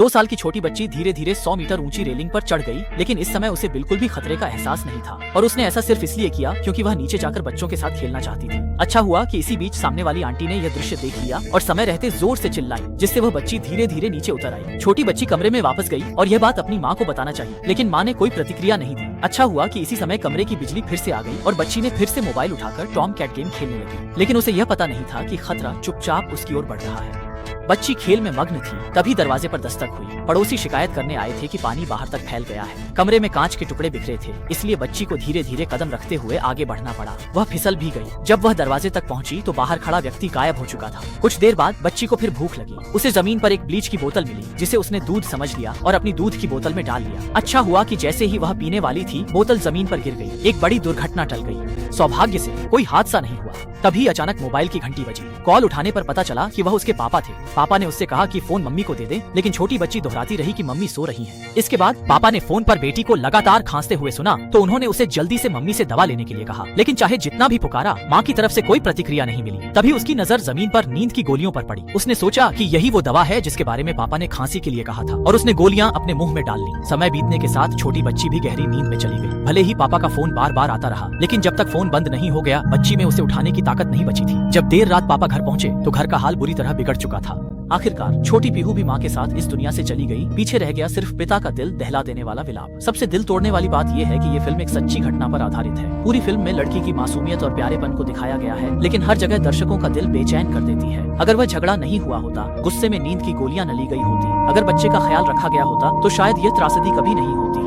2 साल की छोटी बच्ची धीरे धीरे 100 मीटर ऊंची रेलिंग पर चढ़ गई, लेकिन इस समय उसे बिल्कुल भी खतरे का एहसास नहीं था और उसने ऐसा सिर्फ इसलिए किया क्योंकि वह नीचे जाकर बच्चों के साथ खेलना चाहती थी। अच्छा हुआ कि इसी बीच सामने वाली आंटी ने यह दृश्य देख लिया और समय रहते जोर से चिल्लाई, जिससे वह बच्ची धीरे धीरे नीचे उतर आई। छोटी बच्ची कमरे में वापस गई और यह बात अपनी माँ को बताना चाहिए, लेकिन माँ ने कोई प्रतिक्रिया नहीं दी। अच्छा हुआ कि इसी समय कमरे की बिजली फिर से आ गई और बच्ची ने फिर से मोबाइल उठाकर टॉम कैट गेम खेलने लगी, लेकिन उसे यह पता नहीं था कि खतरा चुपचाप उसकी ओर बढ़ रहा है। बच्ची खेल में मग्न थी, तभी दरवाजे पर दस्तक हुई। पड़ोसी शिकायत करने आए थे कि पानी बाहर तक फैल गया है। कमरे में कांच के टुकड़े बिखरे थे, इसलिए बच्ची को धीरे धीरे कदम रखते हुए आगे बढ़ना पड़ा। वह फिसल भी गई। जब वह दरवाजे तक पहुंची तो बाहर खड़ा व्यक्ति गायब हो चुका था। कुछ देर बाद बच्ची को फिर भूख लगी। उसे जमीन पर एक ब्लीच की बोतल मिली, जिसे उसने दूध समझ लिया और अपनी दूध की बोतल में डाल लिया। अच्छा हुआ कि जैसे ही वह पीने वाली थी, बोतल जमीन पर गिर गई। एक बड़ी दुर्घटना टल गई। सौभाग्य से कोई हादसा नहीं हुआ। तभी अचानक मोबाइल की घंटी बजी। कॉल उठाने पर पता चला कि वह उसके पापा थे। पापा ने उससे कहा कि फोन मम्मी को दे दे, लेकिन छोटी बच्ची दोहराती रही कि मम्मी सो रही हैं। इसके बाद पापा ने फोन पर बेटी को लगातार खांसते हुए सुना, तो उन्होंने उसे जल्दी से मम्मी से दवा लेने के लिए कहा, लेकिन चाहे जितना भी पुकारा, माँ की तरफ से कोई प्रतिक्रिया नहीं मिली। तभी उसकी नजर जमीन पर नींद की गोलियों पर पड़ी। उसने सोचा कि यही वो दवा है जिसके बारे में पापा ने खांसी के लिए कहा था, और उसने गोलियां अपने मुंह में डाल ली। समय बीतने के साथ छोटी बच्ची भी गहरी नींद में चली गई। भले ही पापा का फोन बार बार आता रहा, लेकिन जब तक फोन बंद नहीं हो गया, बच्ची में उसे उठाने की ताकत नहीं बची थी। जब देर रात पापा घर पहुंचे तो घर का हाल बुरी तरह बिगड़ चुका था। आखिरकार छोटी पीहू भी माँ के साथ इस दुनिया से चली गई। पीछे रह गया सिर्फ पिता का दिल दहला देने वाला विलाप। सबसे दिल तोड़ने वाली बात यह है कि ये फिल्म एक सच्ची घटना पर आधारित है। पूरी फिल्म में लड़की की मासूमियत और प्यारेपन को दिखाया गया है, लेकिन हर जगह दर्शकों का दिल बेचैन कर देती है। अगर वह झगड़ा नहीं हुआ होता, गुस्से में नींद की गोलियां न ली गई होती, अगर बच्चे का ख्याल रखा गया होता, तो शायद यह त्रासदी कभी नहीं होती।